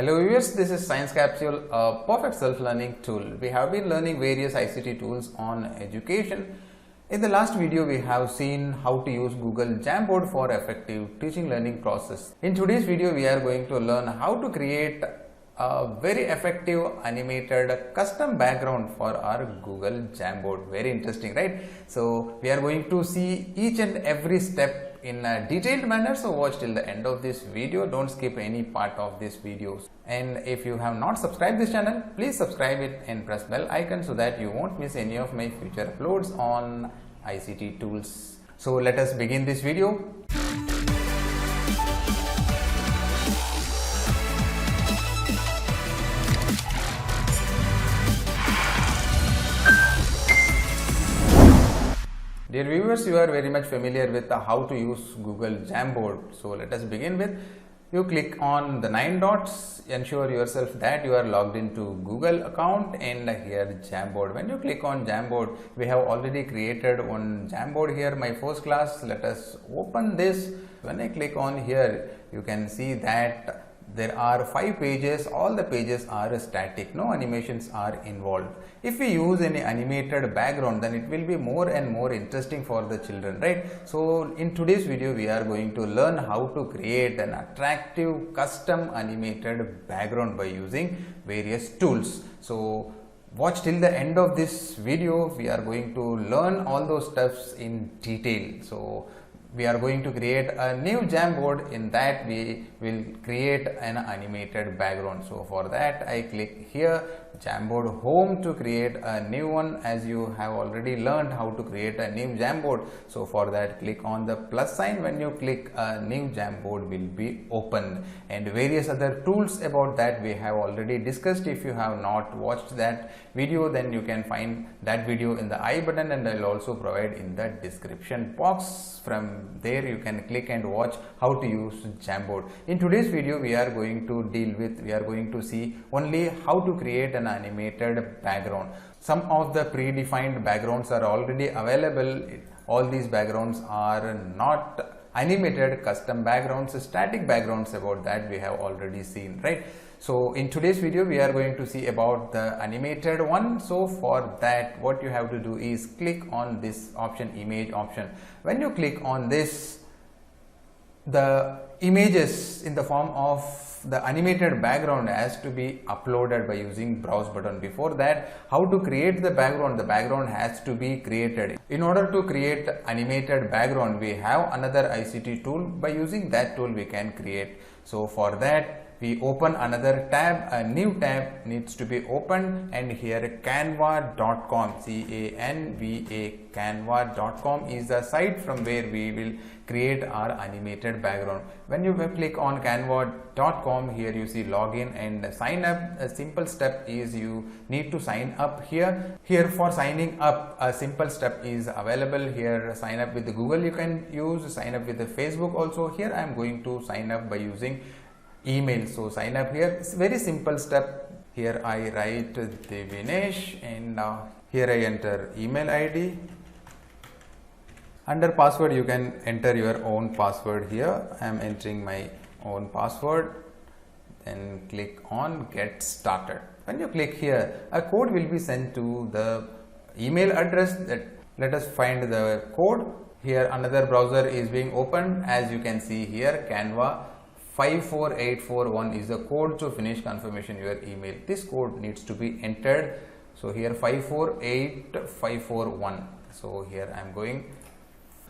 Hello viewers, this is Science Capsule, a perfect self-learning tool. We have been learning various ICT tools on education. In the last video, we have seen how to use Google Jamboard for effective teaching learning process. In today's video, we are going to learn how to create a very effective animated custom background for our Google Jamboard. Very interesting, right? So we are going to see each and every step in a detailed manner, so watch till the end of this video. Don't skip any part of this video. And if you have not subscribed this channel, please subscribe it and press bell icon so that you won't miss any of my future uploads on ICT tools. So let us begin this video. Dear viewers, you are very much familiar with how to use Google Jamboard. So let us begin with, you click on the 9 dots, ensure yourself that you are logged into Google account, and here Jamboard. When you click on Jamboard, we have already created one Jamboard here, my first class. Let us open this. When I click on here, you can see that there are 5 pages. All the pages are static, no animations are involved. If we use any animated background, then it will be more and more interesting for the children, right? So in today's video, we are going to learn how to create an attractive custom animated background by using various tools. So watch till the end of this video. We are going to learn all those steps in detail. So we are going to create a new Jamboard. In that we will create an animated background. So for that I click here Jamboard home to create a new one, as you have already learned how to create a new Jamboard. So for that click on the plus sign. When you click, a new Jamboard will be opened, and various other tools about that we have already discussed. If you have not watched that video, then you can find that video in the I button, and I will also provide in the description box. From there you can click and watch how to use Jamboard. In today's video, we are going to see only how to create an animated background. Some of the predefined backgrounds are already available. All these backgrounds are not animated custom backgrounds, static backgrounds. About that we have already seen, right? So in today's video, we are going to see about the animated one. So for that, what you have to do is click on this option, image option. When you click on this, the images in the form of the animated background has to be uploaded by using browse button. Before that, how to create the background has to be created. In order to create animated background, we have another ICT tool. By using that tool we can create. So for that, we open another tab, a new tab needs to be opened, and here canva.com, C-A-N-V-A, canva.com is the site from where we will create our animated background. When you click on canva.com, here you see login and sign up. A simple step is you need to sign up here. Here for signing up, a simple step is available here. Sign up with the Google you can use, sign up with the Facebook also. Here I am going to sign up by using email. So sign up here. It's very simple step. Here I write Devinesh, and here I enter email ID. Under password you can enter your own password. Here I am entering my own password. Then click on get started. When you click here, a code will be sent to the email address. Let us find the code. Here another browser is being opened. As you can see here, Canva 54841 is the code to finish confirmation your email. This code needs to be entered. So here 548541. So here I am going.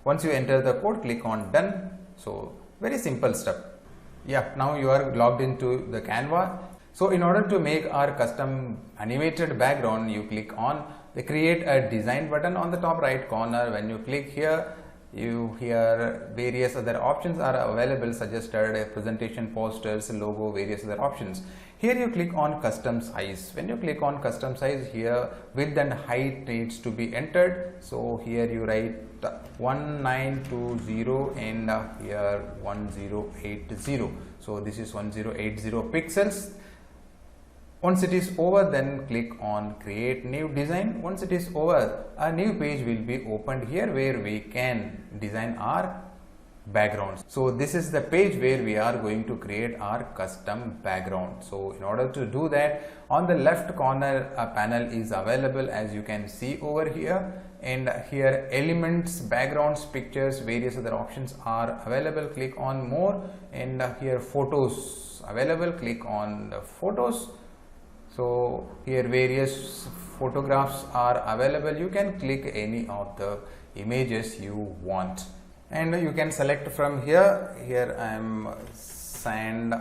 Once you enter the code, click on done. So very simple step. Yeah, now you are logged into the Canva. So in order to make our custom animated background, you click on the create a design button on the top right corner. When you click here, various other options are available, suggested, presentation, posters, logo, various other options. Here you click on custom size. When you click on custom size, here width and height needs to be entered. So here you write 1920 and here 1080. So this is 1080 pixels. Once it is over, then click on create new design. Once it is over, a new page will be opened here where we can design our backgrounds. So this is the page where we are going to create our custom background. So in order to do that, on the left corner a panel is available, as you can see over here, and here elements, backgrounds, pictures, various other options are available. Click on more, and here photos available, click on the photos. So here various photographs are available. You can click any of the images you want, and you can select from here. Here I am sand.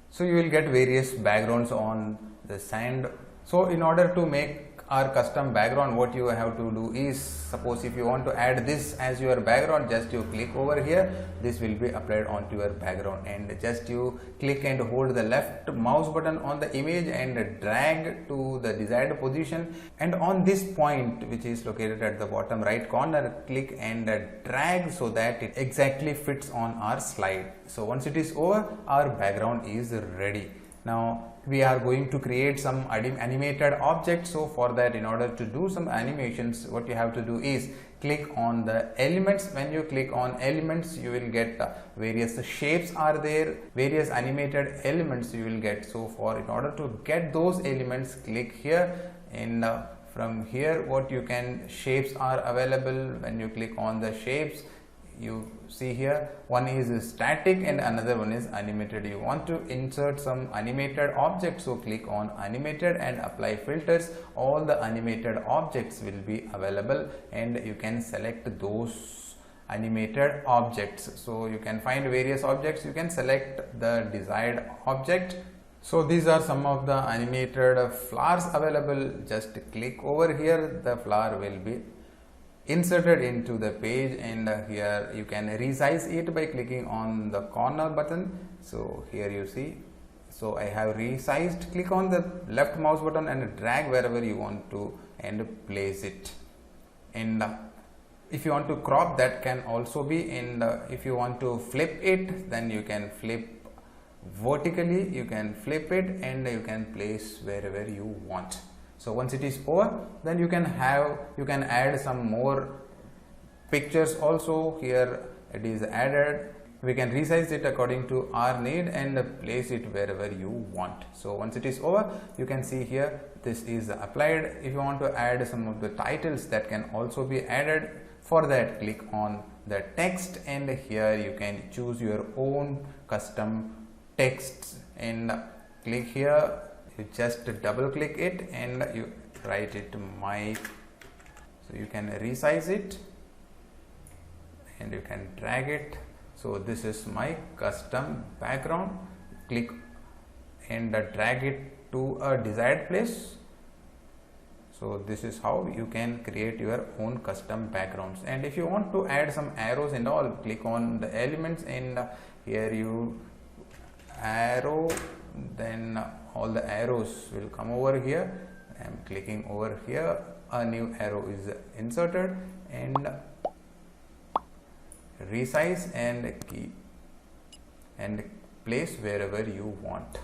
So you will get various backgrounds on the sand. So in order to make our custom background, what you have to do is, suppose if you want to add this as your background, just you click over here, this will be applied onto your background, and just you click and hold the left mouse button on the image and drag to the desired position, and on this point which is located at the bottom right corner, click and drag so that it exactly fits on our slide. So once it is over, our background is ready. Now we are going to create some animated objects. So for that, in order to do some animations, what you have to do is click on the elements. When you click on elements, you will get various shapes are there, various animated elements you will get. So for in order to get those elements, click here, and from here what you can, shapes are available. When you click on the shapes, you see here one is static and another one is animated. You want to insert some animated objects, so click on animated and apply filters. All the animated objects will be available, and you can select those animated objects. So you can find various objects, you can select the desired object. So these are some of the animated flowers available. Just click over here, the flower will be inserted into the page, and here you can resize it by clicking on the corner button. So here you see, so I have resized. Click on the left mouse button and drag wherever you want to and place it. And if you want to crop, that can also be, and if you want to flip it, then you can flip vertically, you can flip it and you can place wherever you want. So once it is over, then you can add some more pictures also. Here it is added. We can resize it according to our need and place it wherever you want. So once it is over, you can see here this is applied. If you want to add some of the titles, that can also be added. For that, click on the text, and here you can choose your own custom texts, and click here. You just double click it and you write it Mike. So you can resize it and you can drag it. So this is my custom background. Click and drag it to a desired place. So this is how you can create your own custom backgrounds. And if you want to add some arrows and all, click on the elements, and here you arrow, then all the arrows will come over here. I am clicking over here, a new arrow is inserted, and resize and keep and place wherever you want.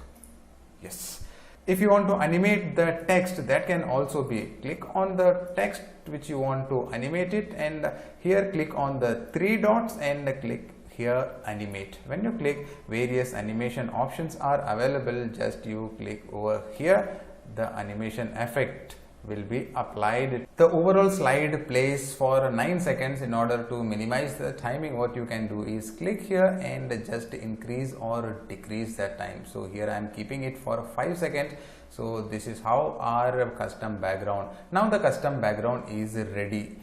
Yes. If you want to animate the text, that can also be, click on the text which you want to animate it, and here click on the three dots and click here animate. When you click, various animation options are available. Just you click over here, the animation effect will be applied. The overall slide plays for 9 seconds. In order to minimize the timing, what you can do is click here and just increase or decrease that time. So here I am keeping it for 5 seconds. So this is how our custom background. Now the custom background is ready.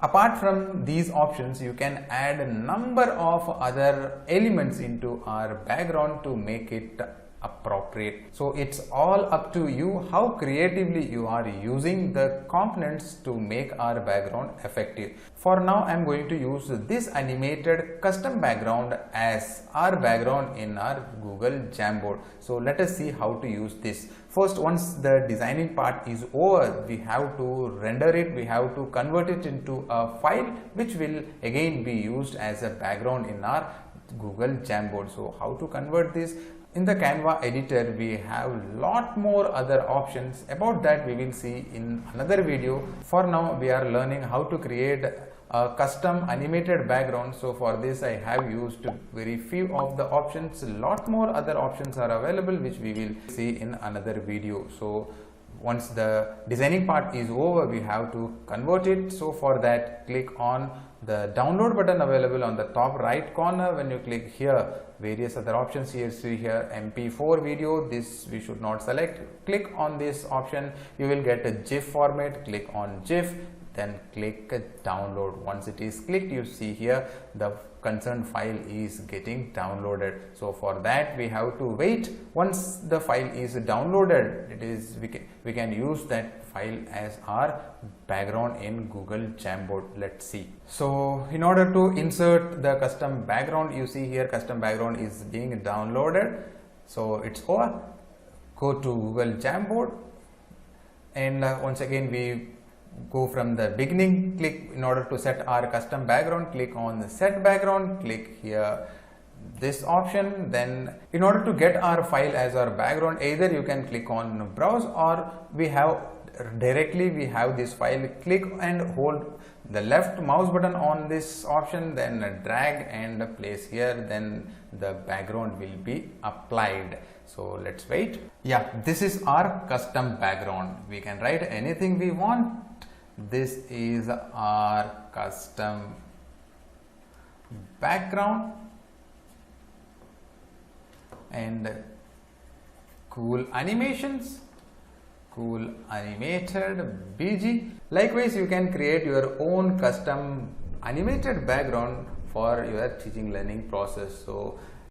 Apart from these options, you can add a number of other elements into our background to make it appropriate. So it's all up to you how creatively you are using the components to make our background effective. For now, I'm going to use this animated custom background as our background in our Google Jamboard. So let us see how to use this. First, once the designing part is over, we have to render it, we have to convert it into a file which will again be used as a background in our Google Jamboard. So how to convert this? In the Canva editor, we have lot more other options. About that we will see in another video. For now, we are learning how to create a custom animated background. So for this I have used very few of the options. A lot more other options are available, which we will see in another video. So once the designing part is over, we have to convert it. So for that, click on the download button available on the top right corner. When you click here, various other options here, see here MP4 video, this we should not select. Click on this option, you will get a GIF format. Click on GIF, then click download. Once it is clicked, you see here the concerned file is getting downloaded. So for that we have to wait. Once the file is downloaded, we can use that file as our background in Google Jamboard. Let's see. So in order to insert the custom background, you see here custom background is being downloaded. So it's over. Go to Google Jamboard, and once again we go from the beginning. Click in order to set our custom background, click on the set background, click here this option. Then in order to get our file as our background, either you can click on browse, or we have this file. Click and hold the left mouse button on this option, then drag and place here, then the background will be applied. So let's wait. Yeah, this is our custom background. We can write anything we want. This is our custom background, and cool animations, cool animated BG. Likewise, you can create your own custom animated background for your teaching learning process. So